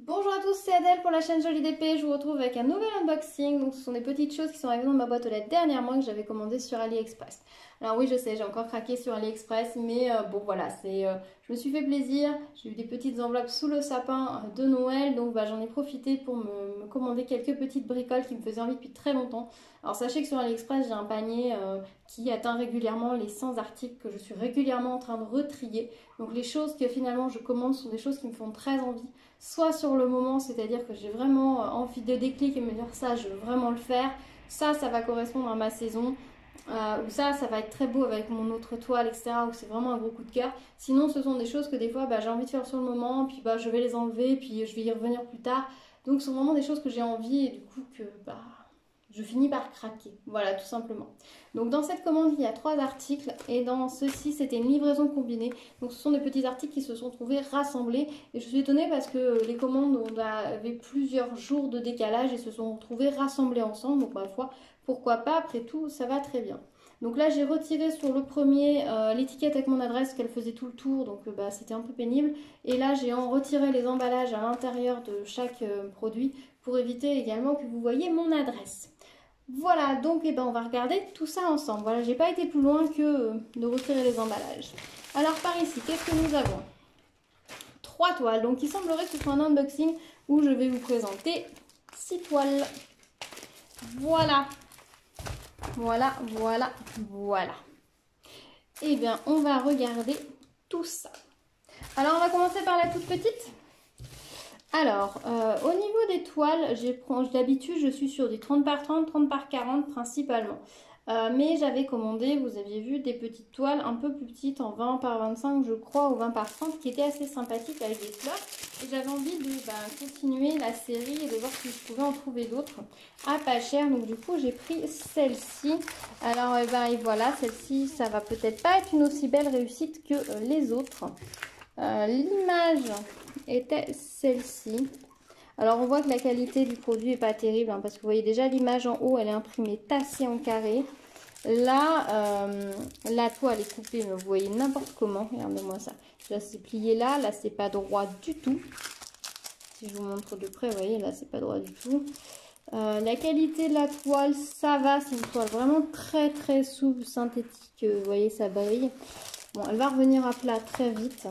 Bonjour à tous, c'est Adèle pour la chaîne Jolie d'Épée. Je vous retrouve avec un nouvel unboxing. Donc, ce sont des petites choses qui sont arrivées dans ma boîte aux lettres dernièrement que j'avais commandées sur AliExpress. Alors oui, je sais, j'ai encore craqué sur AliExpress, mais bon voilà, je me suis fait plaisir. J'ai eu des petites enveloppes sous le sapin de Noël, donc j'en ai profité pour me commander quelques petites bricoles qui me faisaient envie depuis très longtemps. Alors sachez que sur AliExpress, j'ai un panier qui atteint régulièrement les 100 articles que je suis régulièrement en train de retrier. Donc les choses que finalement je commande sont des choses qui me font très envie. Soit sur le moment, c'est-à-dire que j'ai vraiment envie de déclic et me dire ça, je veux vraiment le faire. Ça va correspondre à ma saison. Ou ça va être très beau avec mon autre toile, etc. Ou c'est vraiment un gros coup de cœur. Sinon, ce sont des choses que des fois, j'ai envie de faire sur le moment, puis je vais les enlever, puis je vais y revenir plus tard. Donc, ce sont vraiment des choses que j'ai envie et du coup que je finis par craquer. Voilà, tout simplement. Donc dans cette commande, il y a 3 articles et dans ceci, c'était une livraison combinée. Donc ce sont des petits articles qui se sont trouvés rassemblés. Et je suis étonnée parce que les commandes avaient plusieurs jours de décalage et se sont trouvés rassemblés ensemble. Donc ma foi, pourquoi pas, après tout, ça va très bien. Donc là, j'ai retiré sur le premier l'étiquette avec mon adresse qu'elle faisait tout le tour, donc c'était un peu pénible. Et là, j'ai retiré les emballages à l'intérieur de chaque produit pour éviter également que vous voyez mon adresse. Voilà, donc on va regarder tout ça ensemble. Voilà, j'ai pas été plus loin que de retirer les emballages. Alors par ici, qu'est-ce que nous avons? 3 toiles, donc il semblerait que ce soit un unboxing où je vais vous présenter 6 toiles. Voilà. Voilà. Et bien, on va regarder tout ça. Alors, on va commencer par la toute petite. Alors, au niveau des toiles, d'habitude, je suis sur des 30 par 30, 30 par 40 principalement. Mais j'avais commandé, vous aviez vu, des petites toiles un peu plus petites, en 20 par 25, je crois, ou 20 par 30, qui étaient assez sympathiques avec des fleurs. Et j'avais envie de continuer la série et de voir si je pouvais en trouver d'autres à pas cher. Donc du coup, j'ai pris celle-ci. Alors, et voilà, celle-ci, ça va peut-être pas être une aussi belle réussite que les autres. L'image était celle-ci. Alors on voit que la qualité du produit est pas terrible parce que vous voyez déjà l'image en haut, elle est imprimée tassée en carré. Là, la toile est coupée, mais vous voyez n'importe comment. Regardez-moi ça. Là c'est plié là c'est pas droit du tout. Si je vous montre de près, vous voyez là c'est pas droit du tout. La qualité de la toile, ça va, c'est une toile vraiment très très souple, synthétique. Vous voyez ça brille. Bon, elle va revenir à plat très vite.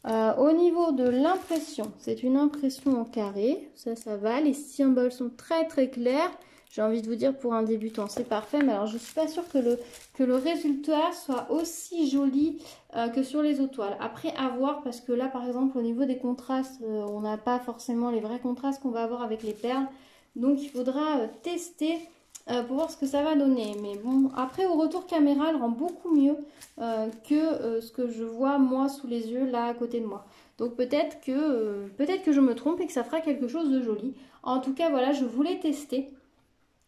Au niveau de l'impression, c'est une impression en carré, ça va, les symboles sont très très clairs. J'ai envie de vous dire pour un débutant c'est parfait, mais alors je suis pas sûre que le résultat soit aussi joli que sur les autres toiles. Après à voir, parce que là par exemple au niveau des contrastes, on n'a pas forcément les vrais contrastes qu'on va avoir avec les perles. Donc il faudra tester pour voir ce que ça va donner. Mais bon, après au retour caméra, elle rend beaucoup mieux que ce que je vois moi sous les yeux là à côté de moi. Donc peut-être que je me trompe et que ça fera quelque chose de joli. En tout cas, voilà, je voulais tester.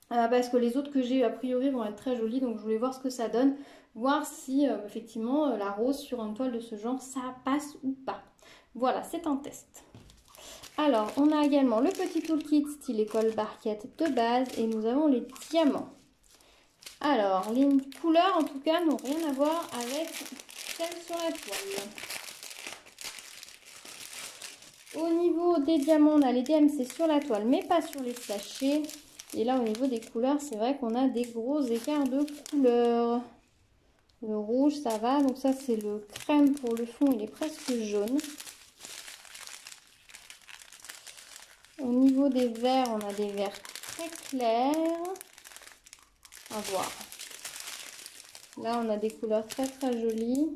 Parce que les autres que j'ai a priori vont être très jolies, donc je voulais voir ce que ça donne, voir si effectivement la rose sur une toile de ce genre ça passe ou pas. Voilà, c'est un test. Alors, on a également le petit toolkit style école barquette de base et nous avons les diamants. Alors, les couleurs en tout cas n'ont rien à voir avec celles sur la toile. Au niveau des diamants, on a les DMC sur la toile mais pas sur les sachets. Et là, au niveau des couleurs, c'est vrai qu'on a des gros écarts de couleurs. Le rouge, ça va. Donc ça, c'est le crème pour le fond. Il est presque jaune. Au niveau des verts, on a des verts très clairs. À voir. Là, on a des couleurs très très jolies.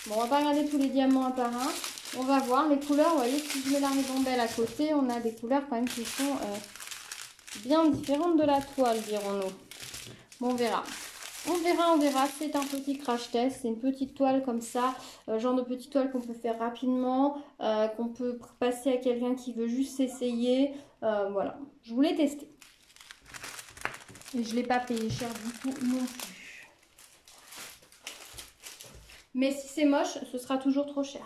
Bon, on va pas regarder tous les diamants un par un. On va voir les couleurs. Vous voyez, si je mets la ribambelle à côté, on a des couleurs quand même qui sont bien différente de la toile, dirons-nous. Bon, on verra. On verra. C'est un petit crash test. C'est une petite toile comme ça. Genre de petite toile qu'on peut faire rapidement. Qu'on peut passer à quelqu'un qui veut juste s'essayer. Voilà. Je voulais tester. Et je ne l'ai pas payé cher du tout non plus. Mais si c'est moche, ce sera toujours trop cher.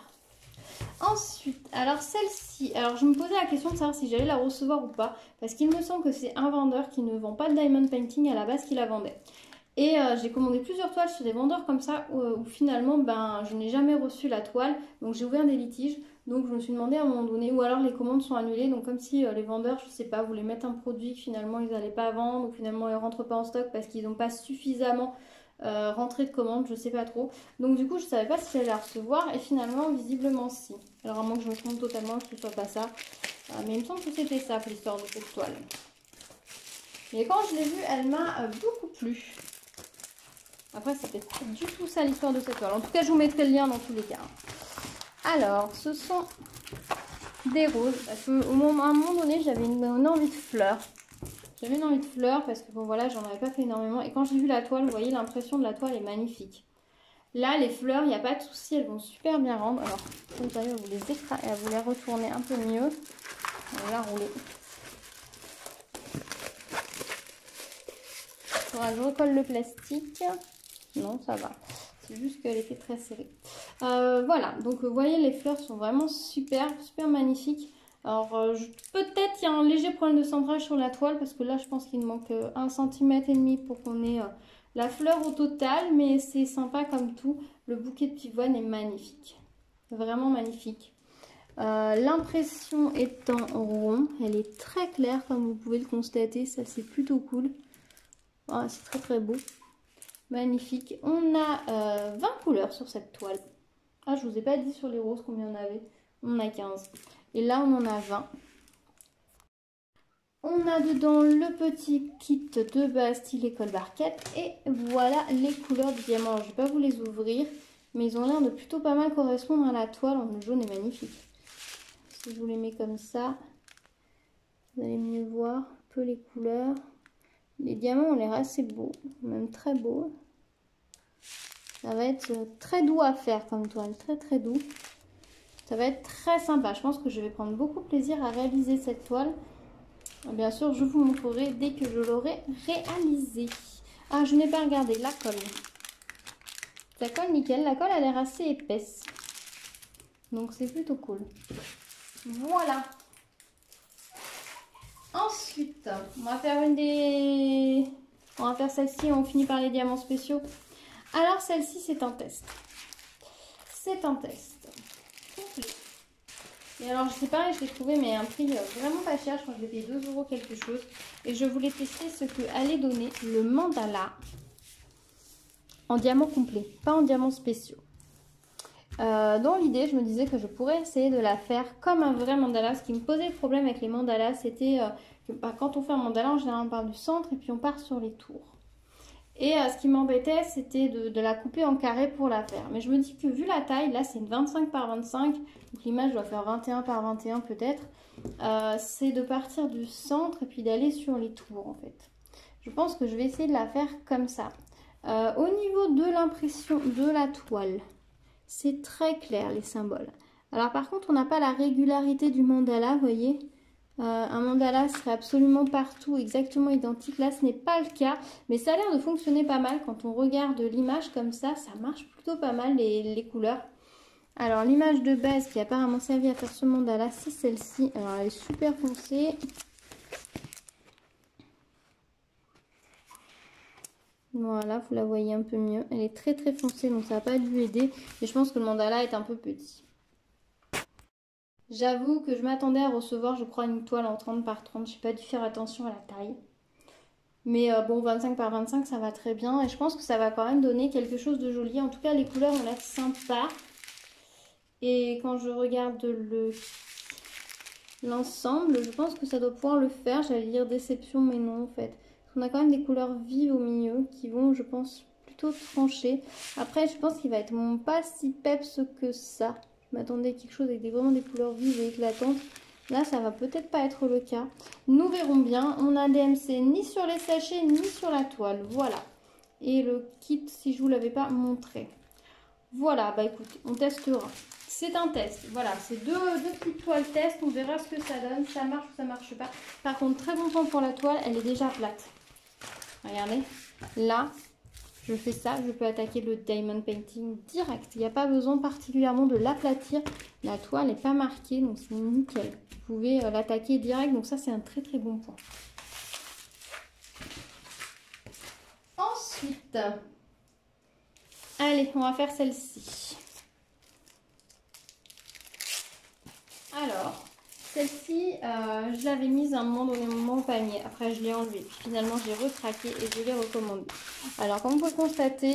Ensuite, alors celle-ci, alors je me posais la question de savoir si j'allais la recevoir ou pas, parce qu'il me semble que c'est un vendeur qui ne vend pas de diamond painting à la base qui la vendait. Et j'ai commandé plusieurs toiles sur des vendeurs comme ça où finalement je n'ai jamais reçu la toile, donc j'ai ouvert des litiges. Donc je me suis demandé à un moment donné, ou alors les commandes sont annulées, donc comme si les vendeurs, je sais pas, voulaient mettre un produit que finalement ils n'allaient pas vendre, ou finalement ils rentrent pas en stock parce qu'ils n'ont pas suffisamment rentré de commandes, je sais pas trop. Donc du coup je savais pas si j'allais la recevoir, et finalement visiblement si. Alors à moins que je me trompe totalement, que ce soit pas ça. Mais il me semble que c'était ça l'histoire de cette toile. Et quand je l'ai vue, elle m'a beaucoup plu. Après, c'était pas du tout ça l'histoire de cette toile. En tout cas, je vous mettrai le lien dans tous les cas. Alors, ce sont des roses. Parce qu'à un moment donné, j'avais une envie de fleurs. J'avais une envie de fleurs parce que bon, voilà, j'en avais pas fait énormément. Et quand j'ai vu la toile, vous voyez, l'impression de la toile est magnifique. Là, les fleurs, il n'y a pas de souci, elles vont super bien rendre. Alors, vous allez vous les écraser, vous les retourner un peu mieux. On va la rouler. Je recolle le plastique. Non, ça va. C'est juste qu'elle était très serrée. Voilà, donc vous voyez, les fleurs sont vraiment super, super magnifiques. Alors, peut-être il y a un léger problème de centrage sur la toile, parce que là, je pense qu'il me manque 1,5 cm pour qu'on ait la fleur au total. Mais c'est sympa comme tout. Le bouquet de pivoine est magnifique. Vraiment magnifique. L'impression étant rond, elle est très claire, comme vous pouvez le constater. Ça, c'est plutôt cool. Oh, c'est très très beau. Magnifique. On a 20 couleurs sur cette toile. Ah, je vous ai pas dit sur les roses combien on avait. On en a 15. Et là, on en a 20. On a dedans le petit kit de base stylet col barquette. Et voilà les couleurs du diamant. Je vais pas vous les ouvrir, mais ils ont l'air de plutôt pas mal correspondre à la toile. Le jaune est magnifique. Si je vous les mets comme ça, vous allez mieux voir un peu les couleurs. Les diamants ont l'air assez beaux, même très beaux. Ça va être très doux à faire comme toile, très très doux. Ça va être très sympa. Je pense que je vais prendre beaucoup de plaisir à réaliser cette toile. Bien sûr, je vous montrerai dès que je l'aurai réalisée. Ah, je n'ai pas regardé la colle. La colle, nickel. La colle a l'air assez épaisse. Donc c'est plutôt cool. Voilà. Ensuite, on va faire on va faire celle-ci et on finit par les diamants spéciaux. Alors celle-ci, c'est un test. C'est un test. Et alors je sais pas, je l'ai trouvé mais à un prix vraiment pas cher. Je crois que je l'ai payé 2 € quelque chose. Et je voulais tester ce que allait donner le mandala en diamant complet, pas en diamants spéciaux. Dans l'idée, je me disais que je pourrais essayer de la faire comme un vrai mandala. Ce qui me posait le problème avec les mandalas, c'était que quand on fait un mandala, en général on part du centre et puis on part sur les tours. Et ce qui m'embêtait, c'était de la couper en carré pour la faire. Mais je me dis que vu la taille, là c'est une 25 par 25, donc l'image doit faire 21 par 21 peut-être. C'est de partir du centre et puis d'aller sur les tours en fait. Je pense que je vais essayer de la faire comme ça. Au niveau de l'impression de la toile, c'est très clair les symboles. Alors par contre, on n'a pas la régularité du mandala, vous voyez. Un mandala serait absolument partout exactement identique. Là, ce n'est pas le cas, mais ça a l'air de fonctionner pas mal. Quand on regarde l'image comme ça marche plutôt pas mal les couleurs. Alors l'image de base qui a apparemment servi à faire ce mandala, c'est celle-ci. Alors elle est super foncée. Voilà, vous la voyez un peu mieux. Elle est très très foncée, donc ça n'a pas dû aider. Mais je pense que le mandala est un peu petit. J'avoue que je m'attendais à recevoir, je crois, une toile en 30 par 30. Je n'ai pas dû faire attention à la taille. Mais bon, 25 par 25, ça va très bien. Et je pense que ça va quand même donner quelque chose de joli. En tout cas, les couleurs ont l'air sympas. Et quand je regarde l'ensemble, je pense que ça doit pouvoir le faire. J'allais dire déception, mais non, en fait. On a quand même des couleurs vives au milieu qui vont, je pense, plutôt trancher. Après, je pense qu'il va être pas si peps que ça. Je m'attendais à quelque chose avec vraiment des couleurs vives et éclatantes. Là, ça va peut-être pas être le cas. Nous verrons bien. On a DMC ni sur les sachets ni sur la toile. Voilà. Et le kit, si je vous l'avais pas montré. Voilà, bah écoutez, on testera. C'est un test. Voilà, c'est deux petites toiles test. On verra ce que ça donne. Ça marche ou ça marche pas. Par contre, très content pour la toile. Elle est déjà plate. Regardez. Là, je fais ça. Je peux attaquer le diamond painting direct. Il n'y a pas besoin particulièrement de l'aplatir. La toile n'est pas marquée, donc c'est nickel. Vous pouvez l'attaquer direct. Donc ça, c'est un très très bon point. Ensuite, allez, on va faire celle-ci. Alors, celle-ci, je l'avais mise à un moment donné au panier. Après, je l'ai enlevée. Puis finalement, j'ai retraqué et je l'ai recommandée. Alors, comme vous pouvez constater,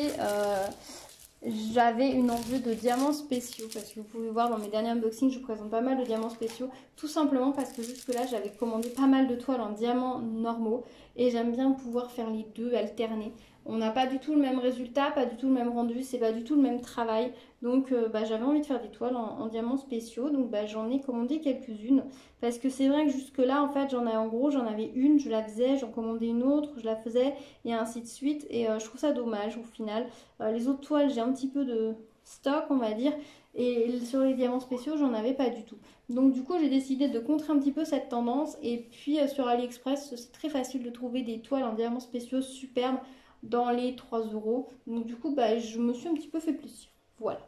j'avais une envie de diamants spéciaux. Parce que vous pouvez voir dans mes derniers unboxings, je vous présente pas mal de diamants spéciaux. Tout simplement parce que jusque-là, j'avais commandé pas mal de toiles en diamants normaux. Et j'aime bien pouvoir faire les deux, alterner. On n'a pas du tout le même résultat, pas du tout le même rendu, c'est pas du tout le même travail. Donc j'avais envie de faire des toiles en diamants spéciaux, donc j'en ai commandé quelques-unes. Parce que c'est vrai que jusque là en fait j'en avais une, je la faisais, j'en commandais une autre, je la faisais et ainsi de suite. Et je trouve ça dommage au final. Les autres toiles j'ai un petit peu de stock on va dire. Et sur les diamants spéciaux j'en avais pas du tout. Donc du coup j'ai décidé de contrer un petit peu cette tendance. Et puis sur AliExpress c'est très facile de trouver des toiles en diamants spéciaux superbes dans les 3 euros. Donc du coup je me suis un petit peu fait plaisir. Voilà.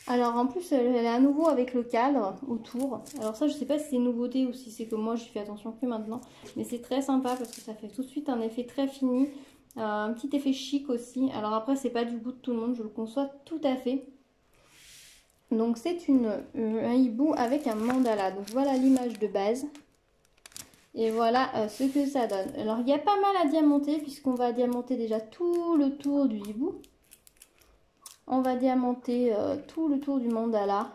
Alors en plus elle est à nouveau avec le cadre autour. Alors ça je sais pas si c'est une nouveauté ou si c'est que moi j'y fais attention que maintenant. Mais c'est très sympa parce que ça fait tout de suite un effet très fini. Un petit effet chic aussi. Alors après c'est pas du goût de tout le monde, je le conçois tout à fait. Donc c'est un hibou avec un mandala. Donc voilà l'image de base. Et voilà ce que ça donne. Alors il y a pas mal à diamanter puisqu'on va diamanter déjà tout le tour du hibou. On va diamanter tout le tour du mandala.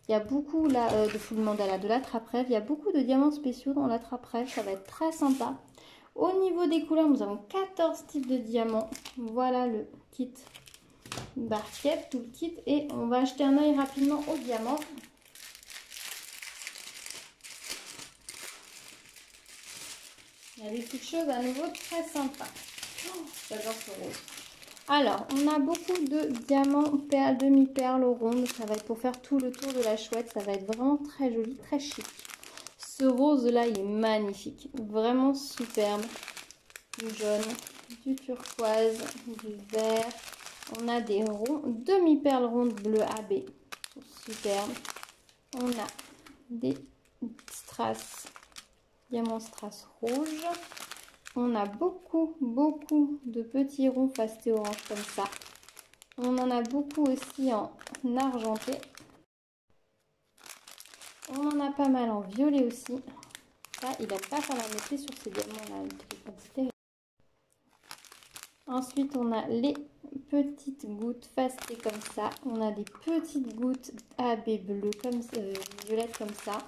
Il y a beaucoup là de full mandala, de l'attrape-rêve. Il y a beaucoup de diamants spéciaux dans l'attrape-rêve. Ça va être très sympa. Au niveau des couleurs, nous avons 14 types de diamants. Voilà le kit barquette, tout le kit. Et on va jeter un œil rapidement aux diamants. Il y a des petites choses à nouveau très sympas. Oh, j'adore ce rose. Alors, on a beaucoup de diamants, perles, demi-perles rondes. Ça va être pour faire tout le tour de la chouette. Ça va être vraiment très joli, très chic. Ce rose-là, il est magnifique. Vraiment superbe. Du jaune, du turquoise, du vert. On a des ronds, demi-perles rondes bleues AB. Superbe. On a des strass, diamants strass rouges. On a beaucoup de petits ronds fastés orange comme ça. On en a beaucoup aussi en argenté. On en a pas mal en violet aussi. Ça, il n'aime pas faire la moitié sur ces diamants-là. Ensuite, on a les petites gouttes fastées comme ça. On a des petites gouttes AB bleues, comme violettes comme ça.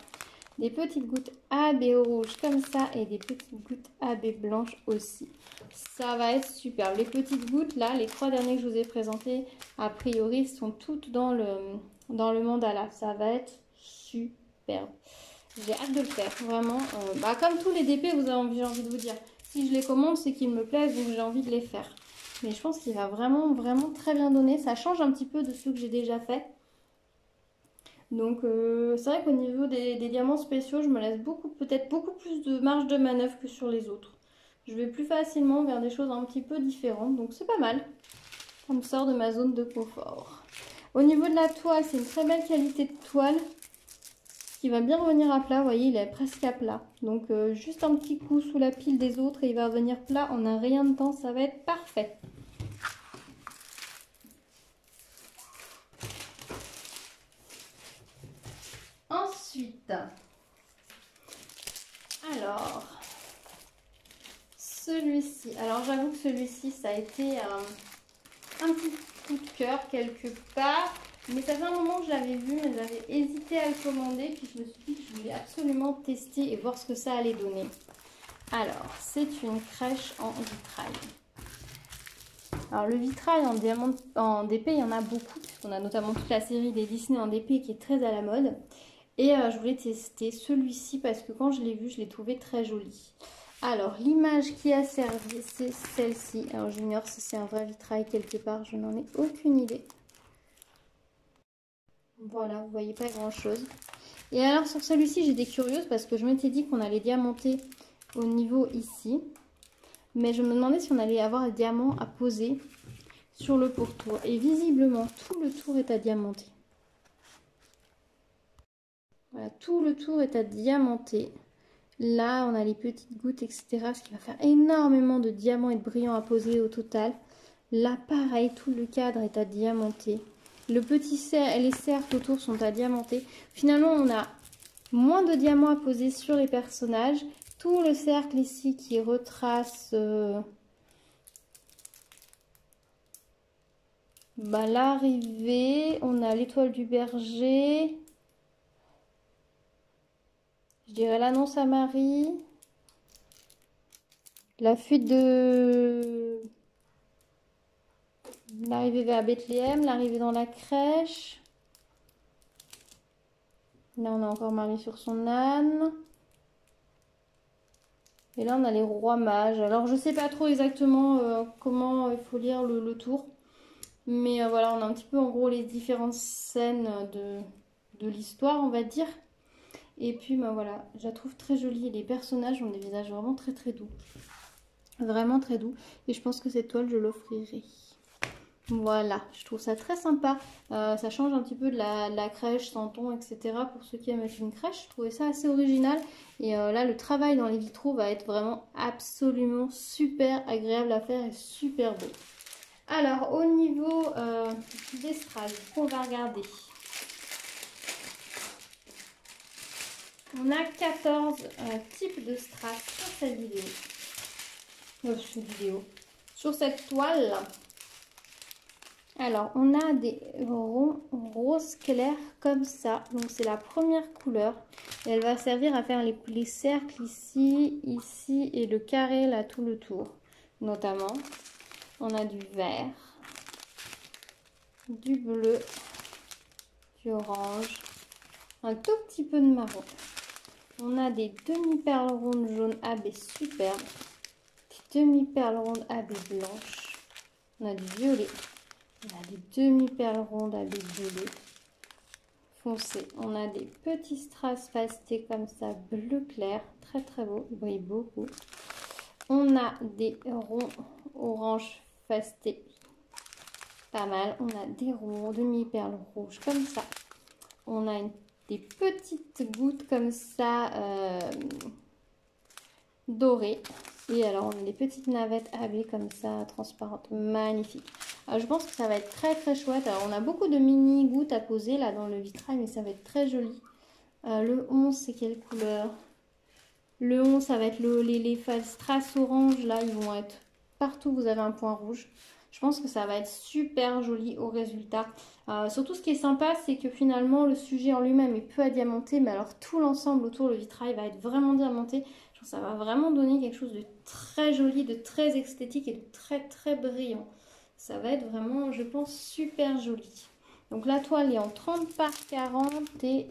Des petites gouttes AB rouges comme ça et des petites gouttes AB blanches aussi. Ça va être super. Les petites gouttes là, les 3 derniers que je vous ai présentés, a priori sont toutes dans le mandala. Ça va être superbe. J'ai hâte de le faire, vraiment. Comme tous les DP, j'ai envie de vous dire. Si je les commande, c'est qu'ils me plaisent, donc j'ai envie de les faire. Mais je pense qu'il va vraiment très bien donner. Ça change un petit peu de ceux que j'ai déjà fait. Donc c'est vrai qu'au niveau des diamants spéciaux, je me laisse peut-être beaucoup plus de marge de manœuvre que sur les autres. Je vais plus facilement vers des choses un petit peu différentes, donc c'est pas mal. Ça me sort de ma zone de confort. Au niveau de la toile, c'est une très belle qualité de toile qui va bien revenir à plat. Vous voyez, il est presque à plat. Donc juste un petit coup sous la pile des autres et il va revenir plat en un rien de temps. Ça va être parfait. Ensuite, alors, celui-ci. Alors, j'avoue que celui-ci, ça a été un petit coup de cœur quelque part. Mais ça fait un moment que je l'avais vu, mais j'avais hésité à le commander. Puis je me suis dit que je voulais absolument tester et voir ce que ça allait donner. Alors, c'est une crèche en vitrail. Alors, le vitrail en DP, il y en a beaucoup. On a notamment toute la série des Disney en DP qui est très à la mode. Et je voulais tester celui-ci parce que quand je l'ai vu, je l'ai trouvé très joli. Alors, l'image qui a servi, c'est celle-ci. Alors, j'ignore si c'est un vrai vitrail quelque part. Je n'en ai aucune idée. Voilà, vous voyez pas grand-chose. Et alors, sur celui-ci, j'étais curieuse parce que je m'étais dit qu'on allait diamanter au niveau ici. Mais je me demandais si on allait avoir un diamant à poser sur le pourtour. Et visiblement, tout le tour est à diamanter. Voilà, tout le tour est à diamanter. Là, on a les petites gouttes, etc. Ce qui va faire énormément de diamants et de brillants à poser au total. Là, pareil, tout le cadre est à diamanter. Les cercles autour sont à diamanter. Finalement, on a Moins de diamants à poser sur les personnages. Tout le cercle ici qui retrace l'arrivée. On a l'étoile du berger. Je dirais l'annonce à Marie. La fuite de l'arrivée vers Bethléem, l'arrivée dans la crèche. Là, on a encore Marie sur son âne. Et là, on a les rois mages. Alors, je sais pas trop exactement comment il faut lire le tour. Mais voilà, on a un petit peu en gros les différentes scènes de l'histoire, on va dire. Et puis, voilà, je la trouve très jolie. Les personnages ont des visages vraiment très très doux. Vraiment très doux. Et je pense que cette toile, je l'offrirai. Voilà, je trouve ça très sympa. Ça change un petit peu de la crèche, Santon, etc. Pour ceux qui aiment une crèche, je trouvais ça assez original. Et là, le travail dans les vitraux va être vraiment absolument super agréable à faire et super beau. Alors, au niveau des strass, on va regarder. On a 14 types de strass sur cette vidéo. Sur cette toile. Alors, on a des ronds rose clair comme ça. Donc, c'est la première couleur. Et elle va servir à faire les cercles ici, ici et le carré là tout le tour. Notamment, on a du vert, du bleu, du orange, un tout petit peu de marron. On a des demi-perles rondes jaunes AB superbes, des demi-perles rondes AB blanches. On a du violet. On a des demi-perles rondes avec bleu foncé. On a des petits strass fastés comme ça, bleu clair. Très très beau, il brille beaucoup. On a des ronds orange fastés. Pas mal. On a des ronds demi-perles rouges comme ça. On a des petites gouttes comme ça dorées. Et alors on a des petites navettes AB comme ça, transparentes, magnifiques. Je pense que ça va être très très chouette. Alors on a beaucoup de mini gouttes à poser là dans le vitrail, mais ça va être très joli. Le 11 c'est quelle couleur? Le 11 ça va être les strass orange là, ils vont être partout, vous avez un point rouge. Je pense que ça va être super joli au résultat. Surtout ce qui est sympa, c'est que finalement le sujet en lui-même est peu à diamanter, mais alors tout l'ensemble autour le vitrail va être vraiment diamanté. Je trouve que ça va vraiment donner quelque chose de très joli, de très esthétique et de très très brillant. Ça va être vraiment, je pense, super joli. Donc la toile est en 30 par 40 et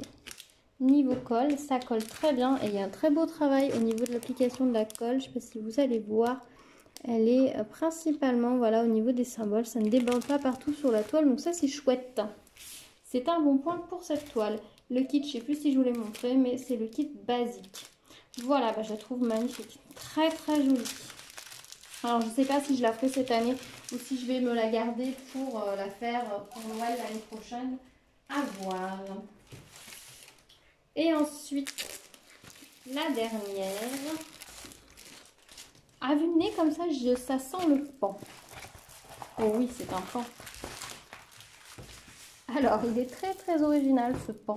niveau colle, ça colle très bien. Et il y a un très beau travail au niveau de l'application de la colle. Je ne sais pas si vous allez voir. Elle est principalement voilà, au niveau des symboles. Ça ne déborde pas partout sur la toile. Donc ça, c'est chouette. C'est un bon point pour cette toile. Le kit, je ne sais plus si je vous l'ai montré, mais c'est le kit basique. Voilà, je la trouve magnifique. Très, très jolie. Alors, je ne sais pas si je la ferai cette année ou si je vais me la garder pour la faire pour Noël l'année prochaine. À voir. Et ensuite, la dernière. À vue de nez, comme ça, ça sent le pan. Oh oui, c'est un pan. Alors, il est très, très original, ce pan.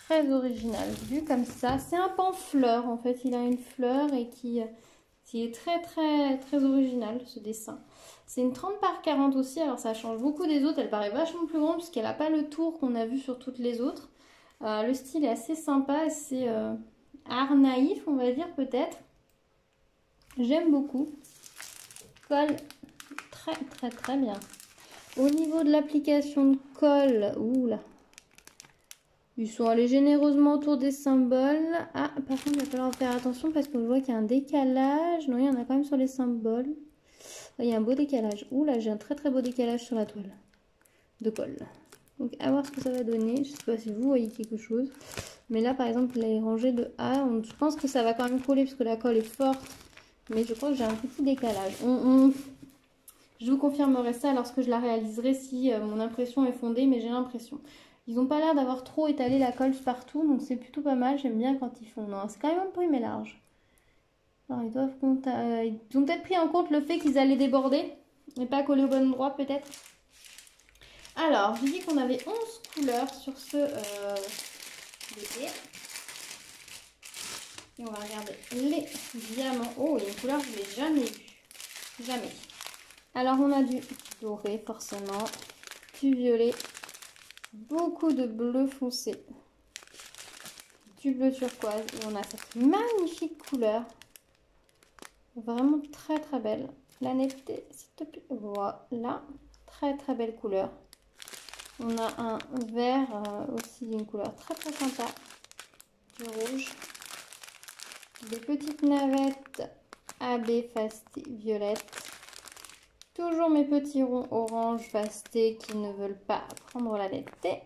Très original. Vu comme ça, c'est un pan fleur, en fait. Il a une fleur et qui est très, très, très original, ce dessin. C'est une 30 par 40 aussi, alors ça change beaucoup des autres. Elle paraît vachement plus grande puisqu'elle n'a pas le tour qu'on a vu sur toutes les autres. Le style est assez sympa, c'est art naïf, on va dire peut-être. J'aime beaucoup. Colle très très très bien. Au niveau de l'application de colle, oula, ils sont allés généreusement autour des symboles. Ah, par contre, il va falloir faire attention parce qu'on voit qu'il y a un décalage. Non, il y en a quand même sur les symboles. Il y a un beau décalage. Oula, j'ai un très très beau décalage sur la toile de colle. Donc, à voir ce que ça va donner. Je ne sais pas si vous voyez quelque chose. Mais là, par exemple, les rangées de A, je pense que ça va quand même coller parce que la colle est forte. Mais je crois que j'ai un petit décalage. Je vous confirmerai ça lorsque je la réaliserai si mon impression est fondée, mais j'ai l'impression. Ils n'ont pas l'air d'avoir trop étalé la colle partout, donc c'est plutôt pas mal. J'aime bien quand ils font. Non, c'est quand même un peu mais large. Alors, ils ont peut-être pris en compte le fait qu'ils allaient déborder et pas coller au bon endroit, peut-être. Alors, je dis qu'on avait 11 couleurs sur ce bébé. Et on va regarder les diamants. Oh, il y a une couleur que je n'ai jamais vue. Jamais. Alors, on a du doré, forcément. Du violet. Beaucoup de bleu foncé. Du bleu turquoise. Et on a cette magnifique couleur. Vraiment très très belle. La netteté, s'il te plaît. Voilà. Très très belle couleur. On a un vert aussi d'une couleur très très sympa. Du rouge. Des petites navettes AB fasté violette. Toujours mes petits ronds orange fasté qui ne veulent pas prendre la netteté.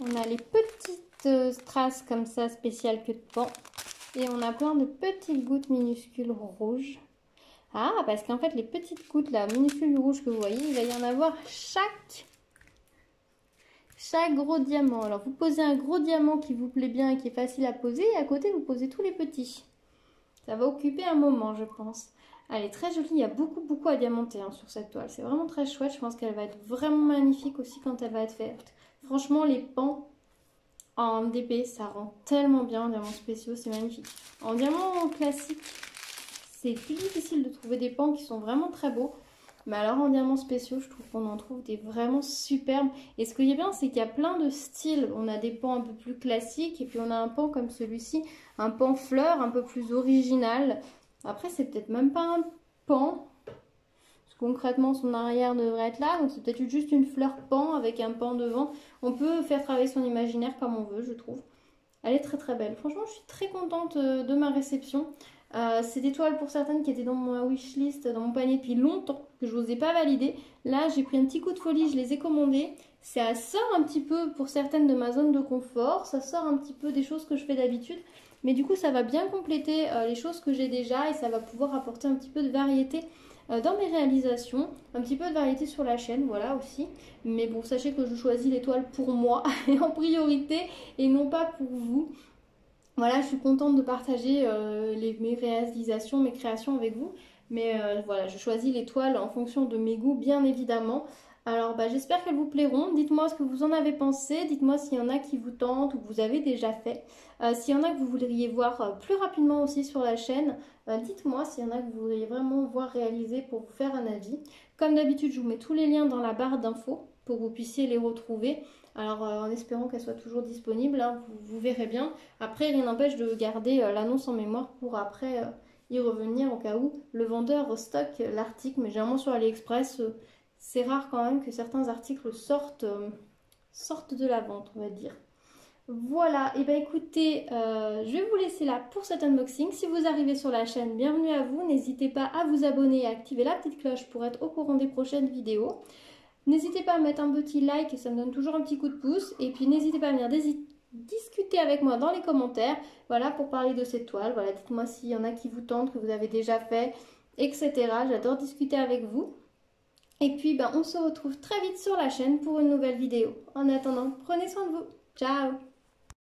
On a les petites strass comme ça spéciales queue de paon. Et on a plein de petites gouttes minuscules rouges. Ah, parce qu'en fait, les petites gouttes là, minuscules rouges que vous voyez, il va y en avoir chaque gros diamant. Alors, vous posez un gros diamant qui vous plaît bien et qui est facile à poser. Et à côté, vous posez tous les petits. Ça va occuper un moment, je pense. Elle est très jolie. Il y a beaucoup à diamanter sur cette toile. C'est vraiment très chouette. Je pense qu'elle va être vraiment magnifique aussi quand elle va être faite. Franchement, les pans en MDP, ça rend tellement bien en diamants spéciaux. C'est magnifique. En diamant classique, c'est plus difficile de trouver des pans qui sont vraiment très beaux. Mais alors en diamants spéciaux, je trouve qu'on en trouve des vraiment superbes. Et ce qui est bien, c'est qu'il y a plein de styles. On a des pans un peu plus classiques et puis on a un pan comme celui-ci, un pan fleur un peu plus original. Après, c'est peut-être même pas un pan. Parce que concrètement, son arrière devrait être là. Donc c'est peut-être juste une fleur pan avec un pan devant. On peut faire travailler son imaginaire comme on veut, je trouve. Elle est très très belle. Franchement, je suis très contente de ma réception. C'est des toiles pour certaines qui étaient dans ma wishlist, dans mon panier depuis longtemps, que je n'osais pas valider. Là, j'ai pris un petit coup de folie, je les ai commandées. Ça sort un petit peu pour certaines de ma zone de confort, ça sort un petit peu des choses que je fais d'habitude. Mais du coup, ça va bien compléter les choses que j'ai déjà et ça va pouvoir apporter un petit peu de variété dans mes réalisations. Un petit peu de variété sur la chaîne, voilà aussi. Mais bon, sachez que je choisis les toiles pour moi et en priorité et non pas pour vous. Voilà, je suis contente de partager mes réalisations, mes créations avec vous. Mais voilà, je choisis les toiles en fonction de mes goûts, bien évidemment. Alors, j'espère qu'elles vous plairont. Dites-moi ce que vous en avez pensé. Dites-moi s'il y en a qui vous tentent ou que vous avez déjà fait. S'il y en a que vous voudriez voir plus rapidement aussi sur la chaîne, dites-moi s'il y en a que vous voudriez vraiment voir réaliser pour vous faire un avis. Comme d'habitude, je vous mets tous les liens dans la barre d'infos pour que vous puissiez les retrouver. Alors en espérant qu'elle soit toujours disponible, hein, vous verrez bien. Après, rien n'empêche de garder l'annonce en mémoire pour après y revenir au cas où le vendeur restocke l'article. Mais généralement sur AliExpress, c'est rare quand même que certains articles sortent de la vente, on va dire. Voilà, et écoutez, je vais vous laisser là pour cet unboxing. Si vous arrivez sur la chaîne, bienvenue à vous. N'hésitez pas à vous abonner et à activer la petite cloche pour être au courant des prochaines vidéos. N'hésitez pas à mettre un petit like, ça me donne toujours un petit coup de pouce. Et puis n'hésitez pas à venir discuter avec moi dans les commentaires. Voilà, pour parler de cette toile. Voilà, dites-moi s'il y en a qui vous tentent, que vous avez déjà fait, etc. J'adore discuter avec vous. Et puis, on se retrouve très vite sur la chaîne pour une nouvelle vidéo. En attendant, prenez soin de vous. Ciao!